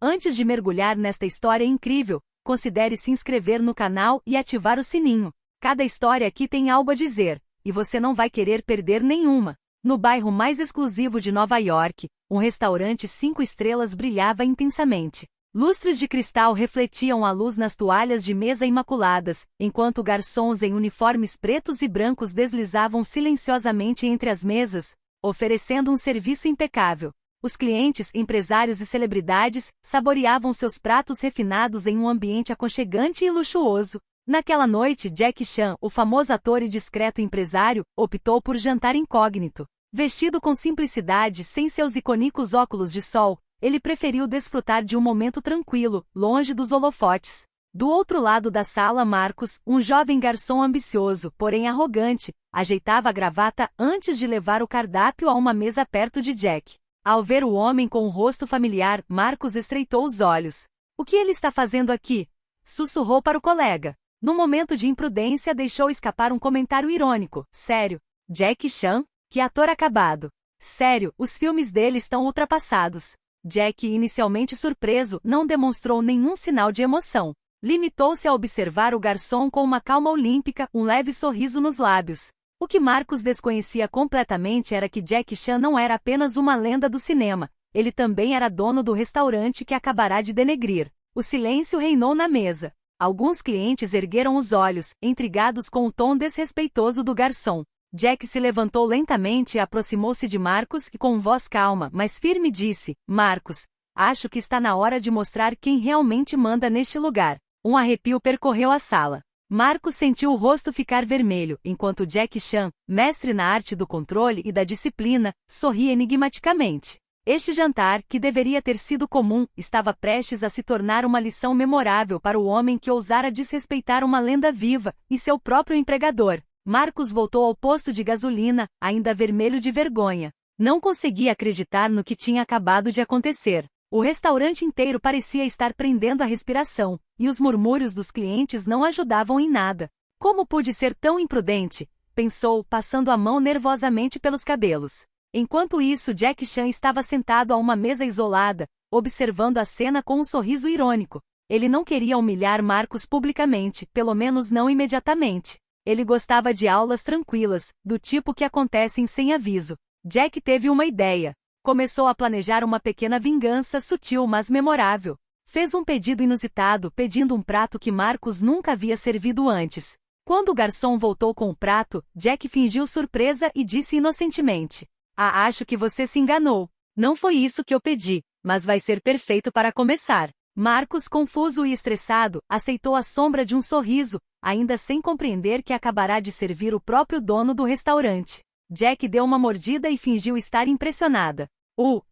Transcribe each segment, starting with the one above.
Antes de mergulhar nesta história incrível, considere se inscrever no canal e ativar o sininho. Cada história aqui tem algo a dizer, e você não vai querer perder nenhuma. No bairro mais exclusivo de Nova York, um restaurante 5 estrelas brilhava intensamente. Lustres de cristal refletiam a luz nas toalhas de mesa imaculadas, enquanto garçons em uniformes pretos e brancos deslizavam silenciosamente entre as mesas, oferecendo um serviço impecável. Os clientes, empresários e celebridades saboreavam seus pratos refinados em um ambiente aconchegante e luxuoso. Naquela noite, Jack Chan, o famoso ator e discreto empresário, optou por jantar incógnito. Vestido com simplicidade, sem seus icônicos óculos de sol, ele preferiu desfrutar de um momento tranquilo, longe dos holofotes. Do outro lado da sala, Marcos, um jovem garçom ambicioso, porém arrogante, ajeitava a gravata antes de levar o cardápio a uma mesa perto de Jack. Ao ver o homem com o rosto familiar, Marcos estreitou os olhos. "O que ele está fazendo aqui?" sussurrou para o colega. No momento de imprudência, deixou escapar um comentário irônico. "Sério? Jack Chan? Que ator acabado. Sério, os filmes dele estão ultrapassados." Jack, inicialmente surpreso, não demonstrou nenhum sinal de emoção. Limitou-se a observar o garçom com uma calma olímpica, um leve sorriso nos lábios. O que Marcos desconhecia completamente era que Jack Chan não era apenas uma lenda do cinema, ele também era dono do restaurante que acabará de denegrir. O silêncio reinou na mesa. Alguns clientes ergueram os olhos, intrigados com o tom desrespeitoso do garçom. Jack se levantou lentamente e aproximou-se de Marcos e com voz calma, mas firme disse: "Marcos, acho que está na hora de mostrar quem realmente manda neste lugar." Um arrepio percorreu a sala. Marcos sentiu o rosto ficar vermelho, enquanto Jack Chan, mestre na arte do controle e da disciplina, sorria enigmaticamente. Este jantar, que deveria ter sido comum, estava prestes a se tornar uma lição memorável para o homem que ousara desrespeitar uma lenda viva e seu próprio empregador. Marcos voltou ao posto de gasolina, ainda vermelho de vergonha. Não conseguia acreditar no que tinha acabado de acontecer. O restaurante inteiro parecia estar prendendo a respiração, e os murmúrios dos clientes não ajudavam em nada. "Como pude ser tão imprudente?" pensou, passando a mão nervosamente pelos cabelos. Enquanto isso, Jack Chan estava sentado a uma mesa isolada, observando a cena com um sorriso irônico. Ele não queria humilhar Marcos publicamente, pelo menos não imediatamente. Ele gostava de aulas tranquilas, do tipo que acontecem sem aviso. Jack teve uma ideia. Começou a planejar uma pequena vingança sutil mas memorável. Fez um pedido inusitado, pedindo um prato que Marcos nunca havia servido antes. Quando o garçom voltou com o prato, Jack fingiu surpresa e disse inocentemente: "Ah, acho que você se enganou. Não foi isso que eu pedi, mas vai ser perfeito para começar." Marcos, confuso e estressado, aceitou a sombra de um sorriso, ainda sem compreender que acabará de servir o próprio dono do restaurante. Jack deu uma mordida e fingiu estar impressionada.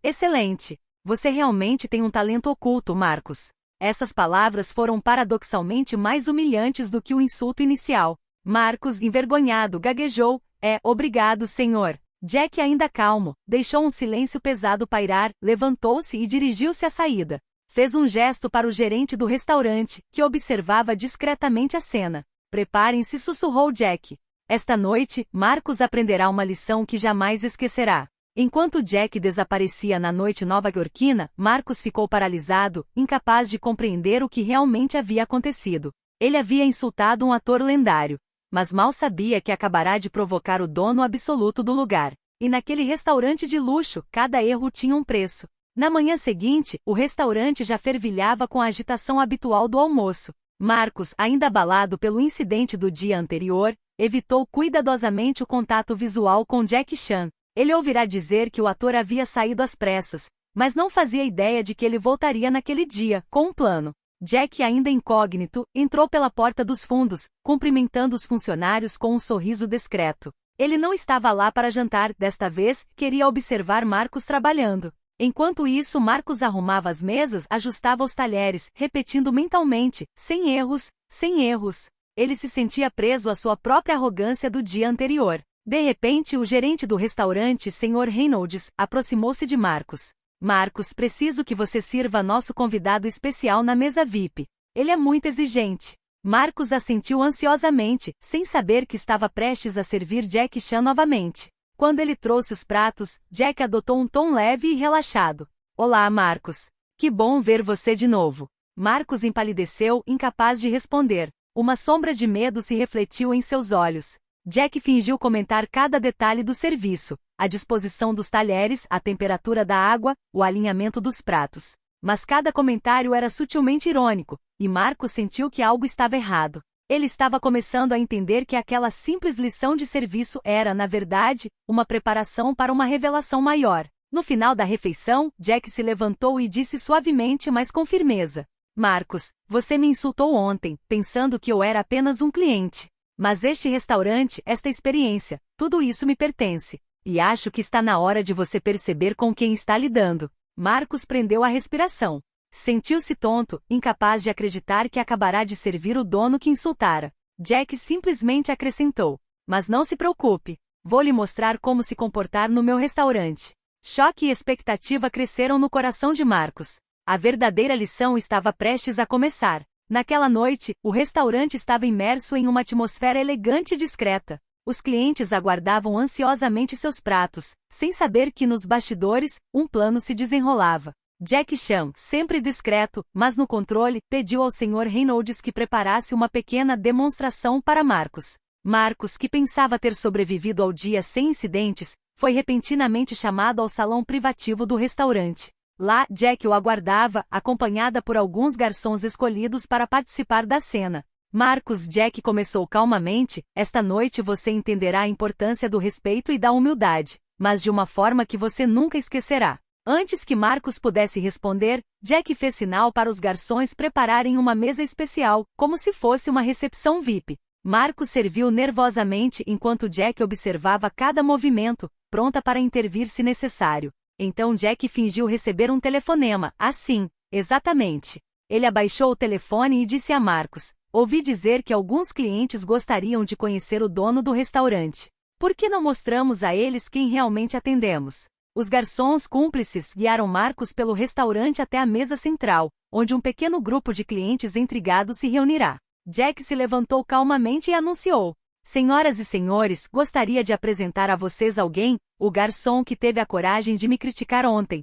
Excelente! Você realmente tem um talento oculto, Marcos." Essas palavras foram paradoxalmente mais humilhantes do que o insulto inicial. Marcos, envergonhado, gaguejou: "Obrigado, senhor." Jack, ainda calmo, deixou um silêncio pesado pairar, levantou-se e dirigiu-se à saída. Fez um gesto para o gerente do restaurante, que observava discretamente a cena. "Preparem-se", sussurrou Jack. Esta noite, Marcos aprenderá uma lição que jamais esquecerá. Enquanto Jack desaparecia na noite nova-iorquina, Marcos ficou paralisado, incapaz de compreender o que realmente havia acontecido. Ele havia insultado um ator lendário, mas mal sabia que acabará de provocar o dono absoluto do lugar. E naquele restaurante de luxo, cada erro tinha um preço. Na manhã seguinte, o restaurante já fervilhava com a agitação habitual do almoço. Marcos, ainda abalado pelo incidente do dia anterior, evitou cuidadosamente o contato visual com Jack Chan. Ele ouvirá dizer que o ator havia saído às pressas, mas não fazia ideia de que ele voltaria naquele dia, com um plano. Jack, ainda incógnito, entrou pela porta dos fundos, cumprimentando os funcionários com um sorriso discreto. Ele não estava lá para jantar, desta vez, queria observar Marcos trabalhando. Enquanto isso, Marcos arrumava as mesas, ajustava os talheres, repetindo mentalmente: "Sem erros, sem erros." Ele se sentia preso à sua própria arrogância do dia anterior. De repente, o gerente do restaurante, Sr. Reynolds, aproximou-se de Marcos. "Marcos, preciso que você sirva nosso convidado especial na mesa VIP. Ele é muito exigente." Marcos assentiu ansiosamente, sem saber que estava prestes a servir Jack Chan novamente. Quando ele trouxe os pratos, Jack adotou um tom leve e relaxado. "Olá, Marcos. Que bom ver você de novo. Marcos empalideceu, incapaz de responder. Uma sombra de medo se refletiu em seus olhos. Jack fingiu comentar cada detalhe do serviço, a disposição dos talheres, a temperatura da água, o alinhamento dos pratos. Mas cada comentário era sutilmente irônico, e Marcos sentiu que algo estava errado. Ele estava começando a entender que aquela simples lição de serviço era, na verdade, uma preparação para uma revelação maior. No final da refeição, Jack se levantou e disse suavemente, mas com firmeza: Marcos, você me insultou ontem, pensando que eu era apenas um cliente. Mas este restaurante, esta experiência, tudo isso me pertence. E acho que está na hora de você perceber com quem está lidando. Marcos prendeu a respiração. Sentiu-se tonto, incapaz de acreditar que acabará de servir o dono que insultara. Jack simplesmente acrescentou: mas não se preocupe, vou lhe mostrar como se comportar no meu restaurante. Choque e expectativa cresceram no coração de Marcos. A verdadeira lição estava prestes a começar. Naquela noite, o restaurante estava imerso em uma atmosfera elegante e discreta. Os clientes aguardavam ansiosamente seus pratos, sem saber que nos bastidores, um plano se desenrolava. Jack Chan, sempre discreto, mas no controle, pediu ao Sr. Reynolds que preparasse uma pequena demonstração para Marcos. Marcos, que pensava ter sobrevivido ao dia sem incidentes, foi repentinamente chamado ao salão privativo do restaurante. Lá, Jack o aguardava, acompanhada por alguns garçons escolhidos para participar da cena. Marcos, Jack começou calmamente, esta noite você entenderá a importância do respeito e da humildade, mas de uma forma que você nunca esquecerá. Antes que Marcos pudesse responder, Jack fez sinal para os garçons prepararem uma mesa especial, como se fosse uma recepção VIP. Marcos serviu nervosamente enquanto Jack observava cada movimento, pronta para intervir se necessário. Então Jack fingiu receber um telefonema, assim, exatamente. Ele abaixou o telefone e disse a Marcos: ouvi dizer que alguns clientes gostariam de conhecer o dono do restaurante. Por que não mostramos a eles quem realmente atendemos? Os garçons cúmplices guiaram Marcos pelo restaurante até a mesa central, onde um pequeno grupo de clientes intrigados se reunirá. Jack se levantou calmamente e anunciou: senhoras e senhores, gostaria de apresentar a vocês alguém, o garçom que teve a coragem de me criticar ontem.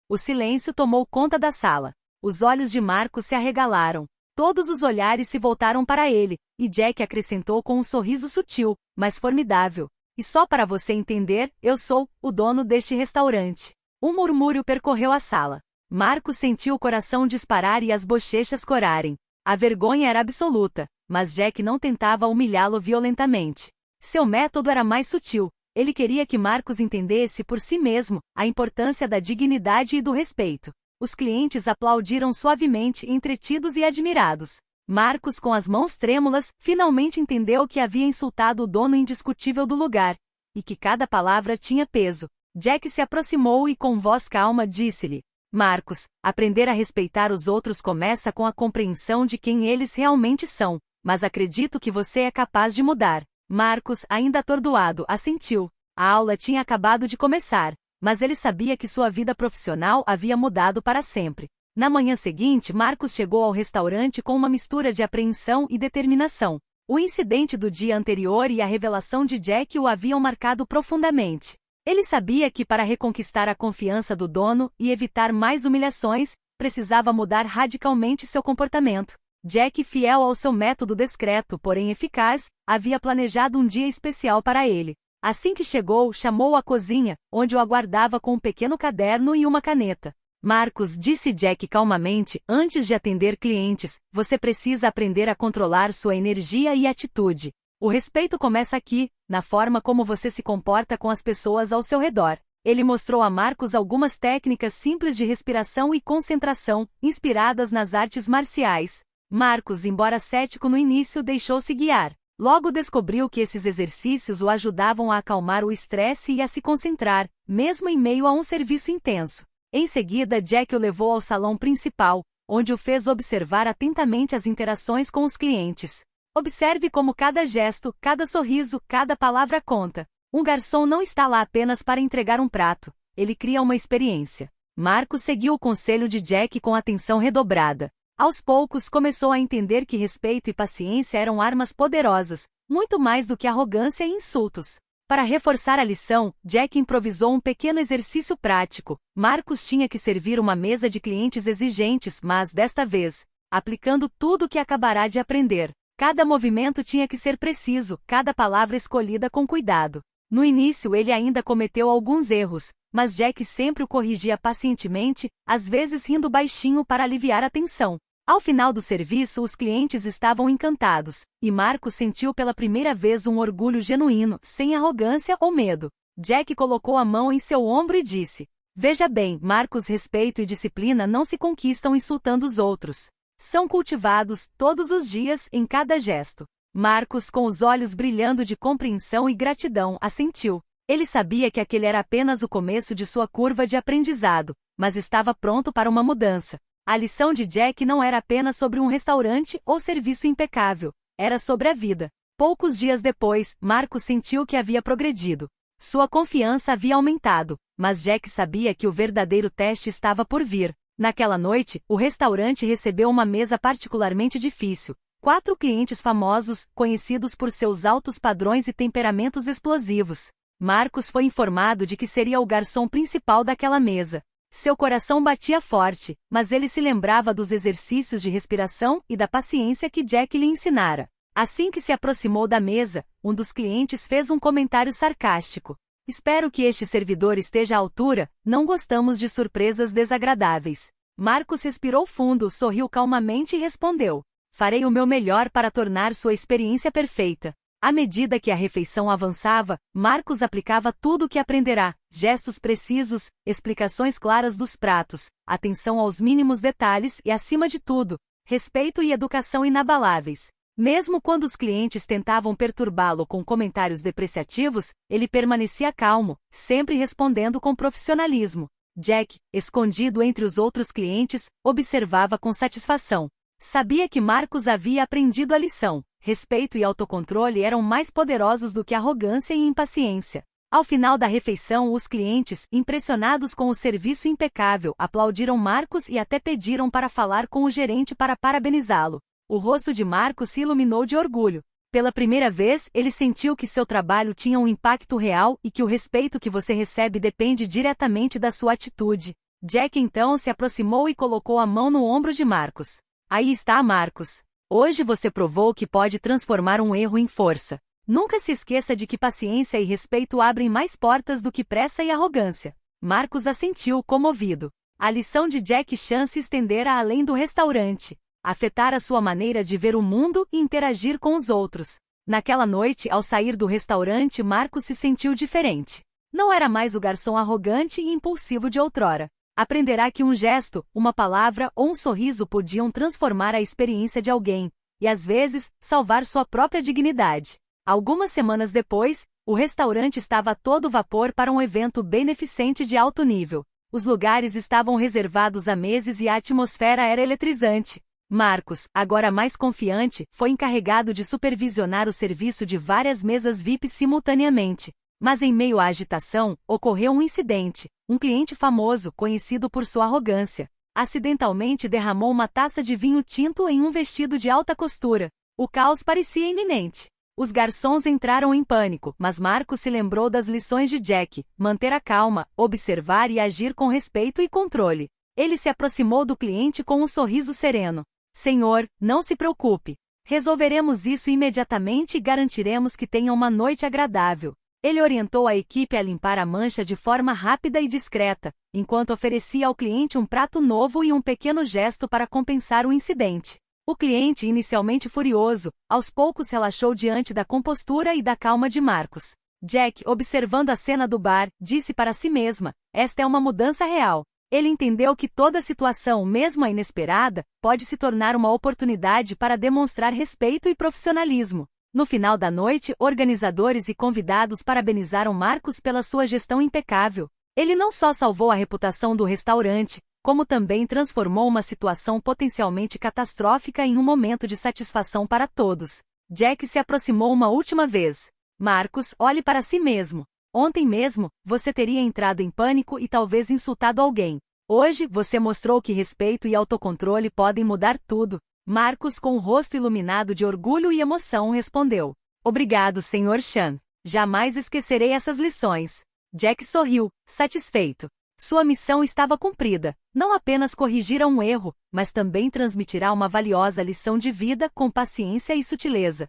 O silêncio tomou conta da sala. Os olhos de Marcos se arregalaram. Todos os olhares se voltaram para ele, e Jack acrescentou com um sorriso sutil, mas formidável: e só para você entender, eu sou o dono deste restaurante. Um murmúrio percorreu a sala. Marcos sentiu o coração disparar e as bochechas corarem. A vergonha era absoluta, mas Jack não tentava humilhá-lo violentamente. Seu método era mais sutil. Ele queria que Marcos entendesse por si mesmo a importância da dignidade e do respeito. Os clientes aplaudiram suavemente, entretidos e admirados. Marcos, com as mãos trêmulas, finalmente entendeu que havia insultado o dono indiscutível do lugar, e que cada palavra tinha peso. Jack se aproximou e com voz calma disse-lhe: Marcos, aprender a respeitar os outros começa com a compreensão de quem eles realmente são, mas acredito que você é capaz de mudar. Marcos, ainda atordoado, assentiu. A aula tinha acabado de começar, mas ele sabia que sua vida profissional havia mudado para sempre. Na manhã seguinte, Marcos chegou ao restaurante com uma mistura de apreensão e determinação. O incidente do dia anterior e a revelação de Jack o haviam marcado profundamente. Ele sabia que para reconquistar a confiança do dono e evitar mais humilhações, precisava mudar radicalmente seu comportamento. Jack, fiel ao seu método discreto, porém eficaz, havia planejado um dia especial para ele. Assim que chegou, chamou-o à cozinha, onde o aguardava com um pequeno caderno e uma caneta. Marcos, disse Jack calmamente, antes de atender clientes, você precisa aprender a controlar sua energia e atitude. O respeito começa aqui, na forma como você se comporta com as pessoas ao seu redor. Ele mostrou a Marcos algumas técnicas simples de respiração e concentração, inspiradas nas artes marciais. Marcos, embora cético no início, deixou-se guiar. Logo descobriu que esses exercícios o ajudavam a acalmar o estresse e a se concentrar, mesmo em meio a um serviço intenso. Em seguida, Jack o levou ao salão principal, onde o fez observar atentamente as interações com os clientes. Observe como cada gesto, cada sorriso, cada palavra conta. Um garçom não está lá apenas para entregar um prato, ele cria uma experiência. Marcos seguiu o conselho de Jack com atenção redobrada. Aos poucos começou a entender que respeito e paciência eram armas poderosas, muito mais do que arrogância e insultos. Para reforçar a lição, Jack improvisou um pequeno exercício prático. Marcus tinha que servir uma mesa de clientes exigentes, mas, desta vez, aplicando tudo o que acabará de aprender. Cada movimento tinha que ser preciso, cada palavra escolhida com cuidado. No início ele ainda cometeu alguns erros, mas Jack sempre o corrigia pacientemente, às vezes rindo baixinho para aliviar a tensão. Ao final do serviço os clientes estavam encantados, e Marcus sentiu pela primeira vez um orgulho genuíno, sem arrogância ou medo. Jack colocou a mão em seu ombro e disse: "Veja bem, Marcus, respeito e disciplina não se conquistam insultando os outros. São cultivados, todos os dias, em cada gesto." Marcus, com os olhos brilhando de compreensão e gratidão, assentiu. Ele sabia que aquele era apenas o começo de sua curva de aprendizado, mas estava pronto para uma mudança. A lição de Jack não era apenas sobre um restaurante ou serviço impecável, era sobre a vida. Poucos dias depois, Marcus sentiu que havia progredido. Sua confiança havia aumentado, mas Jack sabia que o verdadeiro teste estava por vir. Naquela noite, o restaurante recebeu uma mesa particularmente difícil. 4 clientes famosos, conhecidos por seus altos padrões e temperamentos explosivos. Marcus foi informado de que seria o garçom principal daquela mesa. Seu coração batia forte, mas ele se lembrava dos exercícios de respiração e da paciência que Jack lhe ensinara. Assim que se aproximou da mesa, um dos clientes fez um comentário sarcástico. "Espero que este servidor esteja à altura, não gostamos de surpresas desagradáveis." Marcus respirou fundo, sorriu calmamente e respondeu: "Farei o meu melhor para tornar sua experiência perfeita." À medida que a refeição avançava, Marcus aplicava tudo o que aprenderá: gestos precisos, explicações claras dos pratos, atenção aos mínimos detalhes e, acima de tudo, respeito e educação inabaláveis. Mesmo quando os clientes tentavam perturbá-lo com comentários depreciativos, ele permanecia calmo, sempre respondendo com profissionalismo. Jack, escondido entre os outros clientes, observava com satisfação. Sabia que Marcus havia aprendido a lição. Respeito e autocontrole eram mais poderosos do que arrogância e impaciência. Ao final da refeição, os clientes, impressionados com o serviço impecável, aplaudiram Marcus e até pediram para falar com o gerente para parabenizá-lo. O rosto de Marcus se iluminou de orgulho. Pela primeira vez, ele sentiu que seu trabalho tinha um impacto real e que o respeito que você recebe depende diretamente da sua atitude. Jack então se aproximou e colocou a mão no ombro de Marcus. "Aí está, Marcus. Hoje você provou que pode transformar um erro em força. Nunca se esqueça de que paciência e respeito abrem mais portas do que pressa e arrogância." Marcus assentiu, comovido. A lição de Jack Chan se estendera além do restaurante. Afetara sua maneira de ver o mundo e interagir com os outros. Naquela noite, ao sair do restaurante, Marcus se sentiu diferente. Não era mais o garçom arrogante e impulsivo de outrora. Aprenderá que um gesto, uma palavra ou um sorriso podiam transformar a experiência de alguém, e às vezes, salvar sua própria dignidade. Algumas semanas depois, o restaurante estava a todo vapor para um evento beneficente de alto nível. Os lugares estavam reservados há meses e a atmosfera era eletrizante. Marcus, agora mais confiante, foi encarregado de supervisionar o serviço de várias mesas VIP simultaneamente. Mas em meio à agitação, ocorreu um incidente. Um cliente famoso, conhecido por sua arrogância, acidentalmente derramou uma taça de vinho tinto em um vestido de alta costura. O caos parecia iminente. Os garçons entraram em pânico, mas Marcus se lembrou das lições de Jack: manter a calma, observar e agir com respeito e controle. Ele se aproximou do cliente com um sorriso sereno. "Senhor, não se preocupe. Resolveremos isso imediatamente e garantiremos que tenha uma noite agradável." Ele orientou a equipe a limpar a mancha de forma rápida e discreta, enquanto oferecia ao cliente um prato novo e um pequeno gesto para compensar o incidente. O cliente, inicialmente furioso, aos poucos relaxou diante da compostura e da calma de Marcus. Jack, observando a cena do bar, disse para si mesma: "Esta é uma mudança real." Ele entendeu que toda situação, mesmo a inesperada, pode se tornar uma oportunidade para demonstrar respeito e profissionalismo. No final da noite, organizadores e convidados parabenizaram Marcus pela sua gestão impecável. Ele não só salvou a reputação do restaurante, como também transformou uma situação potencialmente catastrófica em um momento de satisfação para todos. Jack se aproximou uma última vez. "Marcus, olhe para si mesmo. Ontem mesmo, você teria entrado em pânico e talvez insultado alguém. Hoje, você mostrou que respeito e autocontrole podem mudar tudo." Marcus, com o rosto iluminado de orgulho e emoção, respondeu: "Obrigado, Sr. Chan. Jamais esquecerei essas lições. Jack sorriu, satisfeito. Sua missão estava cumprida. Não apenas corrigirá um erro, mas também transmitirá uma valiosa lição de vida com paciência e sutileza.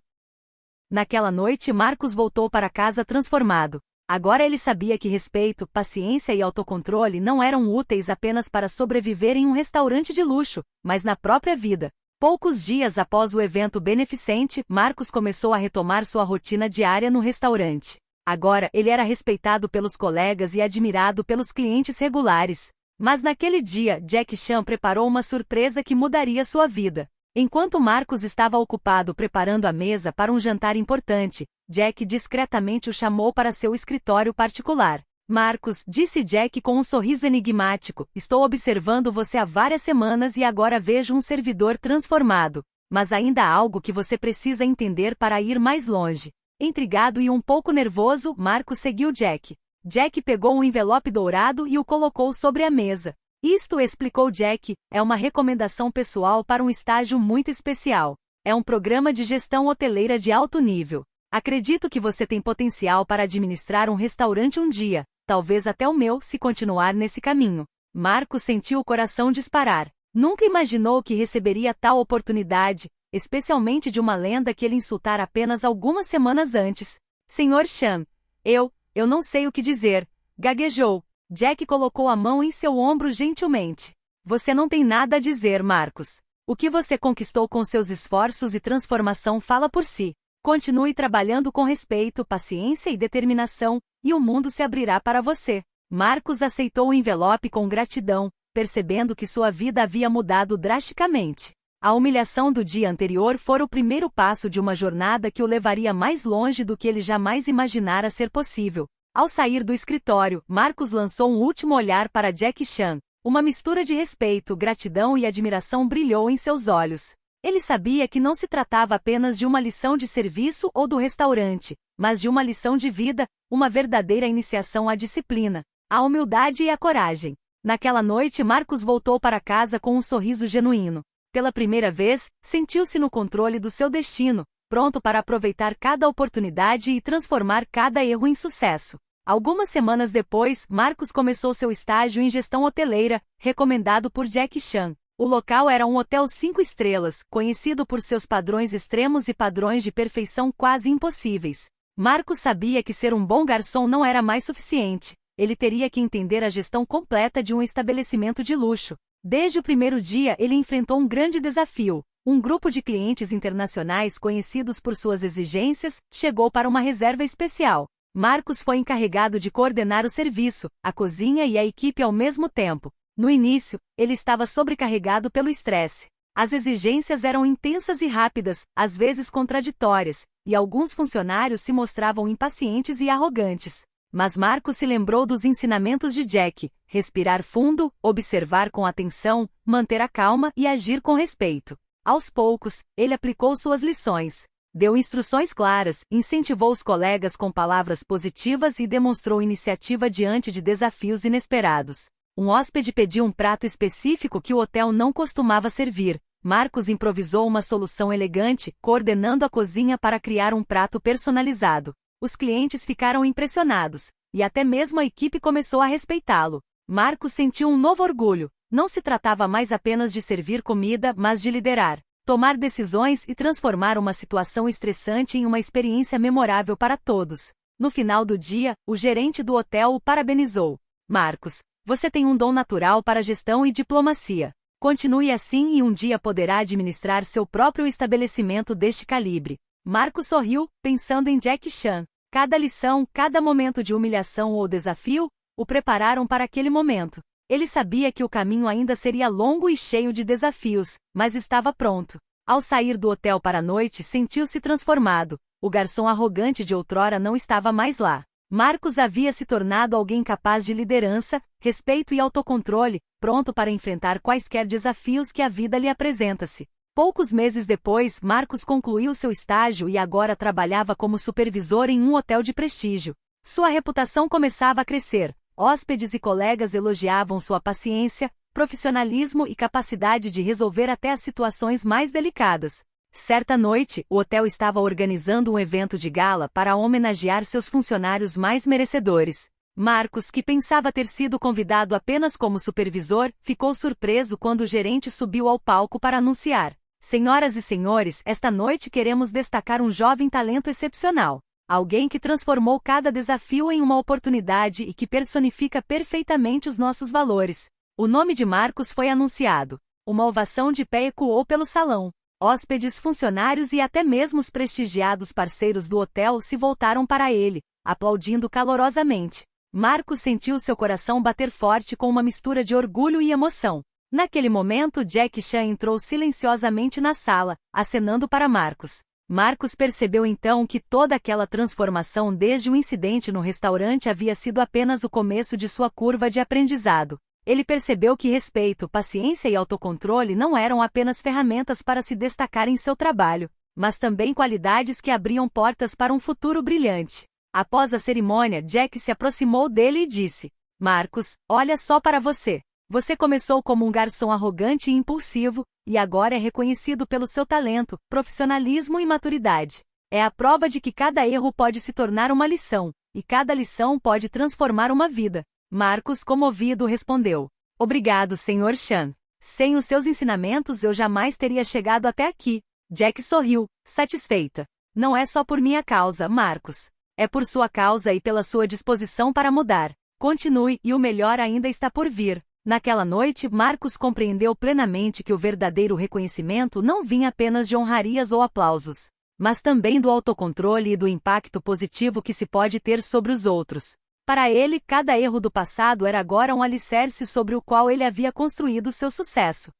Naquela noite, Marcos voltou para casa transformado. Agora ele sabia que respeito, paciência e autocontrole não eram úteis apenas para sobreviver em um restaurante de luxo, mas na própria vida. Poucos dias após o evento beneficente, Marcos começou a retomar sua rotina diária no restaurante. Agora, ele era respeitado pelos colegas e admirado pelos clientes regulares. Mas naquele dia, Jack Chan preparou uma surpresa que mudaria sua vida. Enquanto Marcos estava ocupado preparando a mesa para um jantar importante, Jack discretamente o chamou para seu escritório particular. Marcos, disse Jack com um sorriso enigmático, estou observando você há várias semanas e agora vejo um servidor transformado. Mas ainda há algo que você precisa entender para ir mais longe. Intrigado e um pouco nervoso, Marcos seguiu Jack. Jack pegou um envelope dourado e o colocou sobre a mesa. Isto, explicou Jack, é uma recomendação pessoal para um estágio muito especial. É um programa de gestão hoteleira de alto nível. Acredito que você tem potencial para administrar um restaurante um dia, talvez até o meu, se continuar nesse caminho. Marcos sentiu o coração disparar. Nunca imaginou que receberia tal oportunidade, especialmente de uma lenda que ele insultara apenas algumas semanas antes. Senhor Chan, eu não sei o que dizer, gaguejou. Jack colocou a mão em seu ombro gentilmente. Você não tem nada a dizer, Marcos. O que você conquistou com seus esforços e transformação fala por si. Continue trabalhando com respeito, paciência e determinação, e o mundo se abrirá para você. Marcos aceitou o envelope com gratidão, percebendo que sua vida havia mudado drasticamente. A humilhação do dia anterior fora o primeiro passo de uma jornada que o levaria mais longe do que ele jamais imaginara ser possível. Ao sair do escritório, Marcos lançou um último olhar para Jack Chan. Uma mistura de respeito, gratidão e admiração brilhou em seus olhos. Ele sabia que não se tratava apenas de uma lição de serviço ou do restaurante, mas de uma lição de vida, uma verdadeira iniciação à disciplina, à humildade e à coragem. Naquela noite, Marcos voltou para casa com um sorriso genuíno. Pela primeira vez, sentiu-se no controle do seu destino, pronto para aproveitar cada oportunidade e transformar cada erro em sucesso. Algumas semanas depois, Marcos começou seu estágio em gestão hoteleira, recomendado por Jack Chan. O local era um hotel 5 estrelas, conhecido por seus padrões extremos e padrões de perfeição quase impossíveis. Marcos sabia que ser um bom garçom não era mais suficiente. Ele teria que entender a gestão completa de um estabelecimento de luxo. Desde o primeiro dia, ele enfrentou um grande desafio. Um grupo de clientes internacionais conhecidos por suas exigências chegou para uma reserva especial. Marcos foi encarregado de coordenar o serviço, a cozinha e a equipe ao mesmo tempo. No início, ele estava sobrecarregado pelo estresse. As exigências eram intensas e rápidas, às vezes contraditórias, e alguns funcionários se mostravam impacientes e arrogantes. Mas Marcos se lembrou dos ensinamentos de Jack: respirar fundo, observar com atenção, manter a calma e agir com respeito. Aos poucos, ele aplicou suas lições. Deu instruções claras, incentivou os colegas com palavras positivas e demonstrou iniciativa diante de desafios inesperados. Um hóspede pediu um prato específico que o hotel não costumava servir. Marcos improvisou uma solução elegante, coordenando a cozinha para criar um prato personalizado. Os clientes ficaram impressionados, e até mesmo a equipe começou a respeitá-lo. Marcos sentiu um novo orgulho. Não se tratava mais apenas de servir comida, mas de liderar, tomar decisões e transformar uma situação estressante em uma experiência memorável para todos. No final do dia, o gerente do hotel o parabenizou. Marcos, você tem um dom natural para gestão e diplomacia. Continue assim e um dia poderá administrar seu próprio estabelecimento deste calibre. Marcos sorriu, pensando em Jack Chan. Cada lição, cada momento de humilhação ou desafio, o prepararam para aquele momento. Ele sabia que o caminho ainda seria longo e cheio de desafios, mas estava pronto. Ao sair do hotel para a noite, sentiu-se transformado. O garçom arrogante de outrora não estava mais lá. Marcos havia se tornado alguém capaz de liderança, respeito e autocontrole, pronto para enfrentar quaisquer desafios que a vida lhe apresenta-se. Poucos meses depois, Marcos concluiu seu estágio e agora trabalhava como supervisor em um hotel de prestígio. Sua reputação começava a crescer. Hóspedes e colegas elogiavam sua paciência, profissionalismo e capacidade de resolver até as situações mais delicadas. Certa noite, o hotel estava organizando um evento de gala para homenagear seus funcionários mais merecedores. Marcos, que pensava ter sido convidado apenas como supervisor, ficou surpreso quando o gerente subiu ao palco para anunciar: Senhoras e senhores, esta noite queremos destacar um jovem talento excepcional. Alguém que transformou cada desafio em uma oportunidade e que personifica perfeitamente os nossos valores. O nome de Marcos foi anunciado. Uma ovação de pé ecoou pelo salão. Hóspedes, funcionários e até mesmo os prestigiados parceiros do hotel se voltaram para ele, aplaudindo calorosamente. Marcos sentiu seu coração bater forte com uma mistura de orgulho e emoção. Naquele momento, Jack Chan entrou silenciosamente na sala, acenando para Marcos. Marcos percebeu então que toda aquela transformação desde o incidente no restaurante havia sido apenas o começo de sua curva de aprendizado. Ele percebeu que respeito, paciência e autocontrole não eram apenas ferramentas para se destacar em seu trabalho, mas também qualidades que abriam portas para um futuro brilhante. Após a cerimônia, Jack se aproximou dele e disse: Marcos, olha só para você. Você começou como um garçom arrogante e impulsivo, e agora é reconhecido pelo seu talento, profissionalismo e maturidade. É a prova de que cada erro pode se tornar uma lição, e cada lição pode transformar uma vida. Marcos, comovido, respondeu: Obrigado, Sr. Chan. Sem os seus ensinamentos eu jamais teria chegado até aqui. Jack sorriu, satisfeita. Não é só por minha causa, Marcos. É por sua causa e pela sua disposição para mudar. Continue, e o melhor ainda está por vir. Naquela noite, Marcos compreendeu plenamente que o verdadeiro reconhecimento não vinha apenas de honrarias ou aplausos, mas também do autocontrole e do impacto positivo que se pode ter sobre os outros. Para ele, cada erro do passado era agora um alicerce sobre o qual ele havia construído seu sucesso.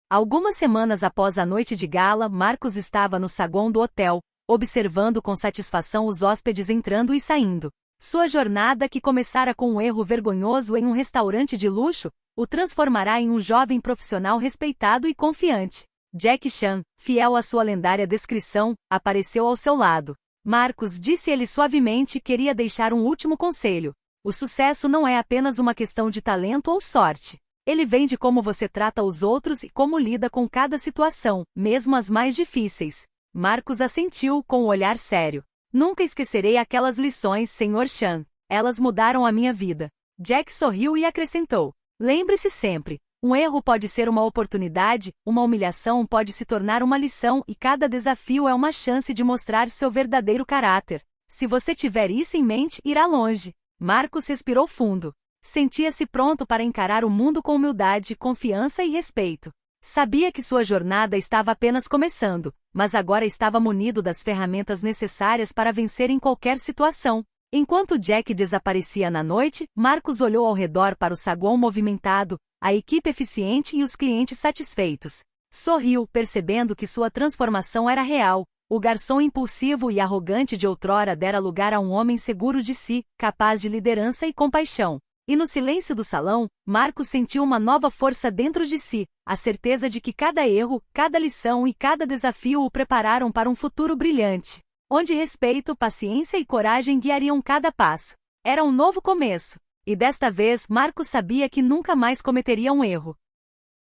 Algumas semanas após a noite de gala, Marcos estava no saguão do hotel, observando com satisfação os hóspedes entrando e saindo. Sua jornada, que começara com um erro vergonhoso em um restaurante de luxo, o transformará em um jovem profissional respeitado e confiante. Jack Chan, fiel à sua lendária descrição, apareceu ao seu lado. Marcos, disse ele suavemente, queria deixar um último conselho. O sucesso não é apenas uma questão de talento ou sorte. Ele vem de como você trata os outros e como lida com cada situação, mesmo as mais difíceis. Marcos assentiu com um olhar sério. Nunca esquecerei aquelas lições, Sr. Chan. Elas mudaram a minha vida. Jack sorriu e acrescentou: Lembre-se sempre, um erro pode ser uma oportunidade, uma humilhação pode se tornar uma lição e cada desafio é uma chance de mostrar seu verdadeiro caráter. Se você tiver isso em mente, irá longe. Marcos respirou fundo. Sentia-se pronto para encarar o mundo com humildade, confiança e respeito. Sabia que sua jornada estava apenas começando, mas agora estava munido das ferramentas necessárias para vencer em qualquer situação. Enquanto Jack desaparecia na noite, Marcos olhou ao redor para o saguão movimentado, a equipe eficiente e os clientes satisfeitos. Sorriu, percebendo que sua transformação era real. O garçom impulsivo e arrogante de outrora dera lugar a um homem seguro de si, capaz de liderança e compaixão. E no silêncio do salão, Marcos sentiu uma nova força dentro de si, a certeza de que cada erro, cada lição e cada desafio o prepararam para um futuro brilhante, onde respeito, paciência e coragem guiariam cada passo. Era um novo começo. E desta vez, Marcos sabia que nunca mais cometeria um erro.